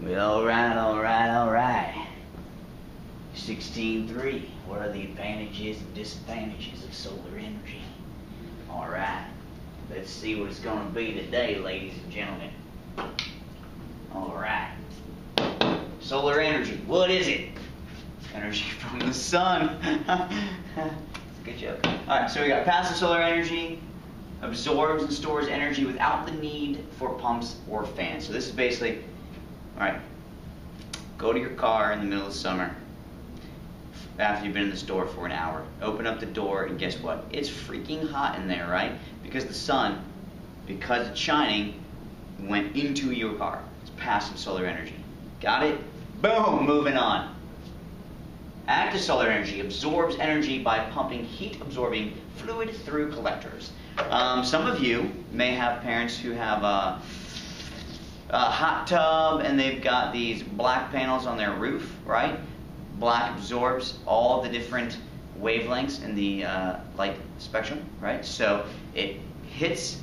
Well, alright. 16.3. What are the advantages and disadvantages of solar energy? Alright. Let's see what it's going to be today, ladies and gentlemen. Alright. Solar energy. What is it? Energy from the sun. Good joke. Alright, so we got passive solar energy. Absorbs and stores energy without the need for pumps or fans. So this is basically, alright, go to your car in the middle of summer after you've been in the store for an hour. Open up the door and guess what? It's freaking hot in there, right? Because the sun, because it's shining, went into your car. It's passive solar energy. Got it? Boom! Moving on. Active solar energy absorbs energy by pumping heat-absorbing fluid through collectors. Some of you may have parents who have a hot tub and they've got these black panels on their roof, right? Black absorbs all the different wavelengths in the light spectrum, right? So it hits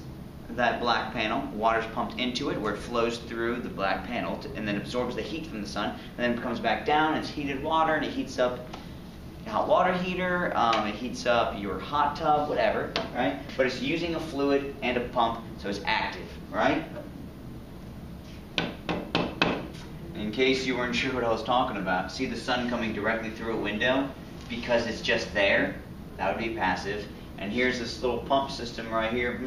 that black panel, water's pumped into it where it flows through the black panel and then absorbs the heat from the sun, and then comes back down, it's heated water, and it heats up a hot water heater, it heats up your hot tub, whatever, right? But it's using a fluid and a pump, so it's active, right? In case you weren't sure what I was talking about, see the sun coming directly through a window? Because it's just there, that would be passive. And here's this little pump system right here,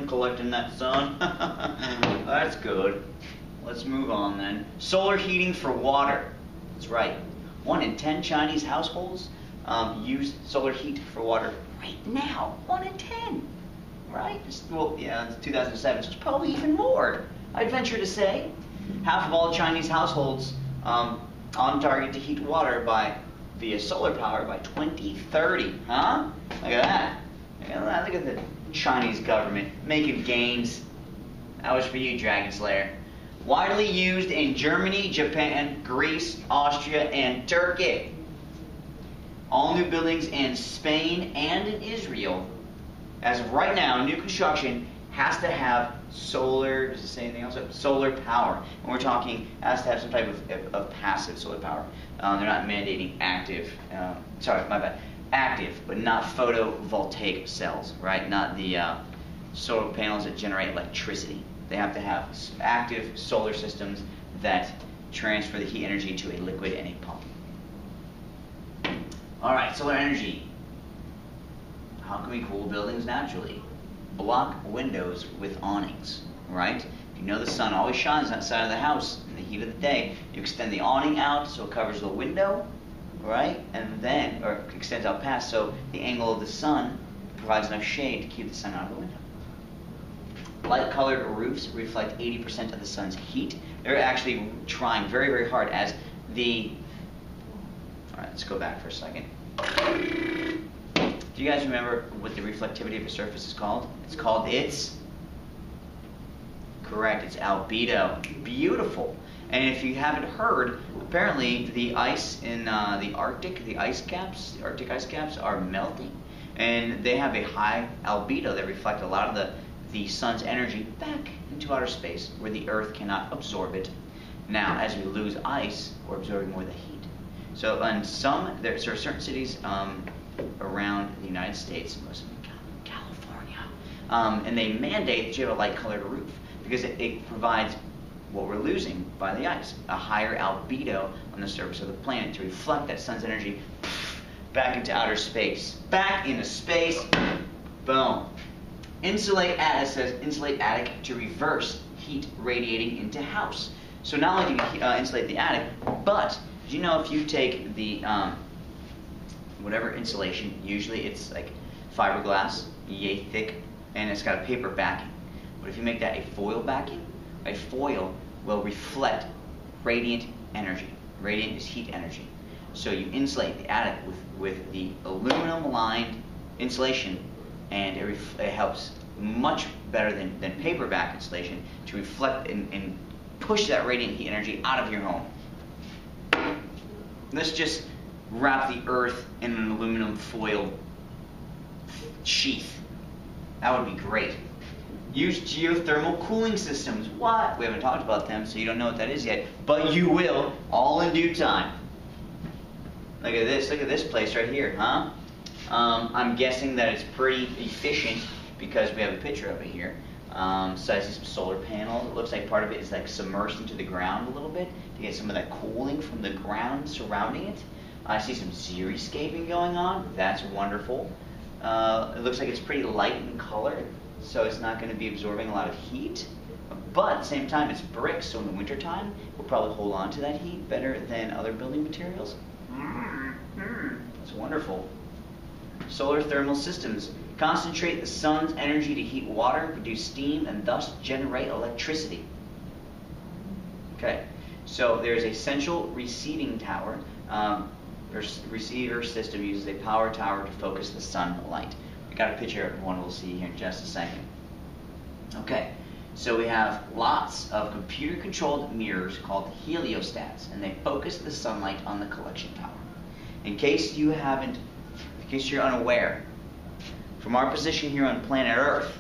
collecting that sun. That's good. Let's move on then. Solar heating for water. That's right. 1 in 10 Chinese households use solar heat for water right now. 1 in 10. Right? Well, yeah, it's 2007, so it's probably even more. I'd venture to say. Half of all Chinese households on target to heat water via solar power by 2030. Huh? Look at that. Look at the Chinese government making gains. That was for you, Dragon Slayer. Widely used in Germany, Japan, Greece, Austria, and Turkey. All new buildings in Spain and in Israel, as of right now, new construction has to have solar, does it say anything else? Solar power. And we're talking, has to have some type of passive solar power. They're not mandating active, sorry, my bad. Active, but not photovoltaic cells, right? Not the solar panels that generate electricity. They have to have active solar systems that transfer the heat energy to a liquid and a pump. Alright, solar energy. How can we cool buildings naturally? Block windows with awnings, right? If you know the sun always shines outside of the house in the heat of the day, you extend the awning out so it covers the window, right? And then, or extends out past, so the angle of the sun provides enough shade to keep the sun out of the window. Light-colored roofs reflect 80% of the sun's heat. They're actually trying very, very hard as the... Alright, let's go back for a second. Do you guys remember what the reflectivity of a surface is called? It's called correct, it's albedo. Beautiful. And if you haven't heard, apparently the ice in the Arctic, the Arctic ice caps are melting. And they have a high albedo that reflect a lot of the sun's energy back into outer space where the Earth cannot absorb it. Now, as we lose ice, we're absorbing more of the heat. So in there are certain cities around the United States, most of them in California, and they mandate that you have a light-colored roof because it provides what we're losing by the ice, a higher albedo on the surface of the planet to reflect that sun's energy back into outer space. Back into space, boom. Insulate attic says insulate attic to reverse heat radiating into house. So not only do you insulate the attic, but did you know if you take the whatever insulation, usually it's like fiberglass, yay thick, and it's got a paper backing. But if you make that a foil backing, a foil will reflect radiant energy. Radiant is heat energy. So you insulate the attic with the aluminum-lined insulation, and it helps much better than paper-back insulation to reflect and push that radiant heat energy out of your home. Let's just wrap the earth in an aluminum foil sheath. That would be great. Use geothermal cooling systems. What? We haven't talked about them, so you don't know what that is yet. But you will, all in due time. Look at this. Look at this place right here, huh? I'm guessing that it's pretty efficient because we have a picture of it here. So I see some solar panels. It looks like part of it is like submerged into the ground a little bit to get some of that cooling from the ground surrounding it. I see some xeriscaping going on. That's wonderful. It looks like it's pretty light in color, so it's not going to be absorbing a lot of heat. But at the same time, it's brick, so in the wintertime, we'll probably hold on to that heat better than other building materials. It's wonderful. Solar thermal systems concentrate the sun's energy to heat water, produce steam, and thus generate electricity. Okay, so there's a central receiving tower. Receiver system uses a power tower to focus the sunlight. We got a picture of one we'll see here in just a second. Okay, so we have lots of computer-controlled mirrors called heliostats, and they focus the sunlight on the collection tower. In case you're unaware, from our position here on planet Earth,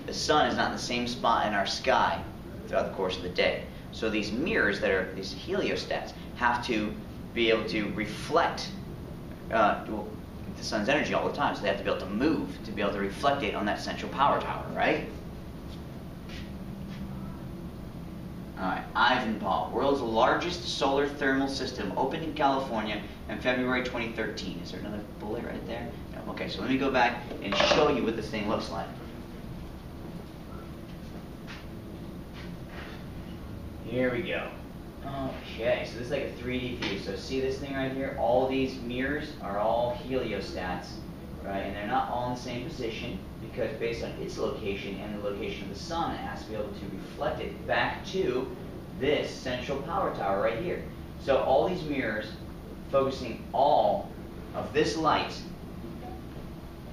the sun is not in the same spot in our sky throughout the course of the day. So these mirrors that are these heliostats have to be able to reflect the sun's energy all the time. So they have to be able to move to be able to reflect it on that central power tower, right? Alright, Ivanpah, world's largest solar thermal system, opened in California in February 2013. Is there another bullet right there? No. Okay, so let me go back and show you what this thing looks like. Here we go. Okay, so this is like a 3D view. So see this thing right here? All these mirrors are all heliostats, right? And they're not all in the same position because based on its location and the location of the sun, it has to be able to reflect it back to this central power tower right here. So all these mirrors focusing all of this light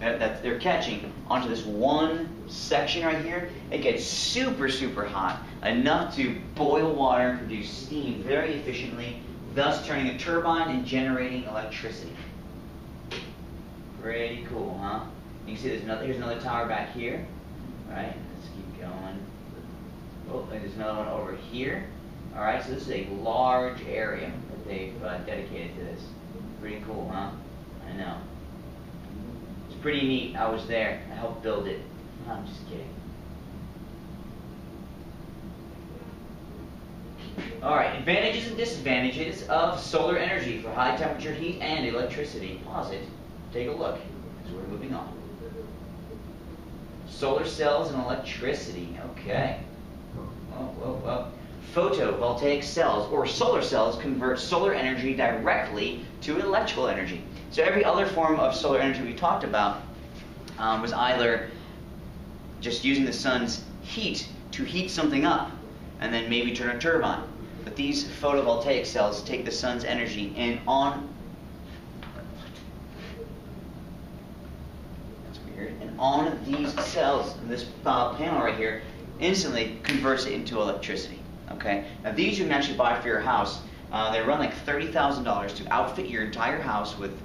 that they're catching onto this one section right here. It gets super, super hot, enough to boil water and produce steam very efficiently, thus turning a turbine and generating electricity. Pretty cool, huh? You can see here's another tower back here. Alright, let's keep going. Oh, and there's another one over here. Alright, so this is a large area that they've dedicated to this. Pretty cool, huh? I know. It's pretty neat. I was there. I helped build it. I'm just kidding. Alright, advantages and disadvantages of solar energy for high temperature heat and electricity. Pause it. Take a look as we're moving on. Solar cells and electricity. Okay. Whoa. Photovoltaic cells or solar cells convert solar energy directly to electrical energy. So every other form of solar energy we talked about was either just using the sun's heat to heat something up and then maybe turn a turbine. But these photovoltaic cells take the sun's energy and on these cells, this panel right here, instantly converts it into electricity. Okay. Now these you can actually buy for your house. They run like $30,000 to outfit your entire house with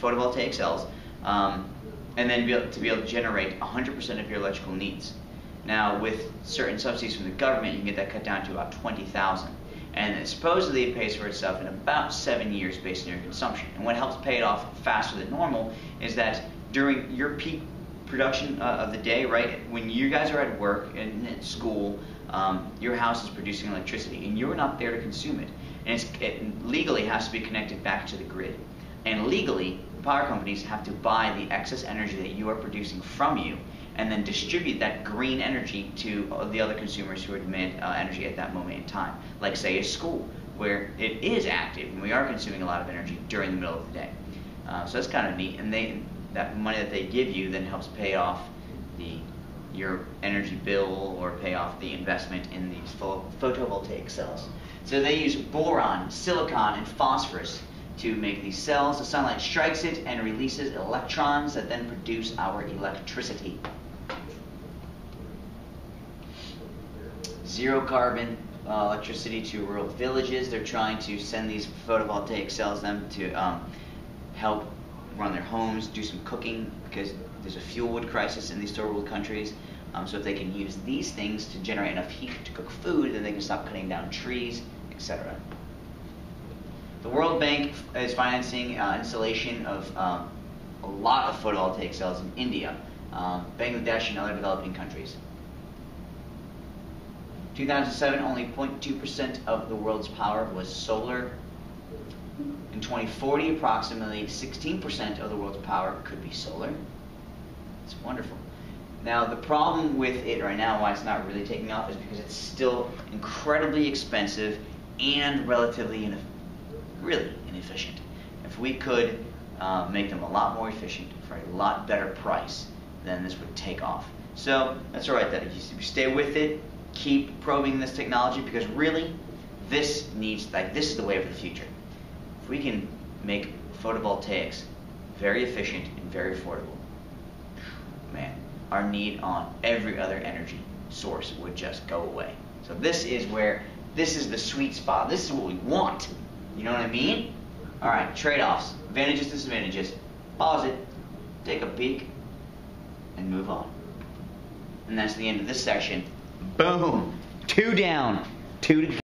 photovoltaic cells, and then to be able to generate 100% of your electrical needs. Now with certain subsidies from the government, you can get that cut down to about $20,000, and supposedly it pays for itself in about 7 years based on your consumption. And what helps pay it off faster than normal is that during your peak production of the day, right, when you guys are at work and at school, your house is producing electricity and you're not there to consume it. And it legally has to be connected back to the grid. And legally, power companies have to buy the excess energy that you are producing from you and then distribute that green energy to the other consumers who are demand energy at that moment in time. Like say a school, where it is active and we are consuming a lot of energy during the middle of the day. So that's kind of neat. And that money that they give you then helps pay off your energy bill or pay off the investment in these photovoltaic cells. So they use boron, silicon, and phosphorus to make these cells. The sunlight strikes it and releases electrons that then produce our electricity. Zero carbon electricity to rural villages. They're trying to send these photovoltaic cells to help run their homes, do some cooking, because there's a fuel wood crisis in these third world countries. So if they can use these things to generate enough heat to cook food, then they can stop cutting down trees, etc. The World Bank is financing installation of a lot of photovoltaic cells in India, Bangladesh, and other developing countries. 2007, only 0.2% of the world's power was solar. In 2040, approximately 16% of the world's power could be solar. It's wonderful. Now, the problem with it right now, why it's not really taking off, is because it's still incredibly expensive and relatively really inefficient. If we could make them a lot more efficient for a lot better price, then this would take off. So that's all right. That you stay with it, keep probing this technology, because really, this is the way of the future. If we can make photovoltaics very efficient and very affordable, man, our need on every other energy source would just go away. So this is the sweet spot. This is what we want. You know what I mean? All right, trade-offs, advantages, disadvantages. Pause it, take a peek, and move on. And that's the end of this section. Boom! 2 down, 2 to go.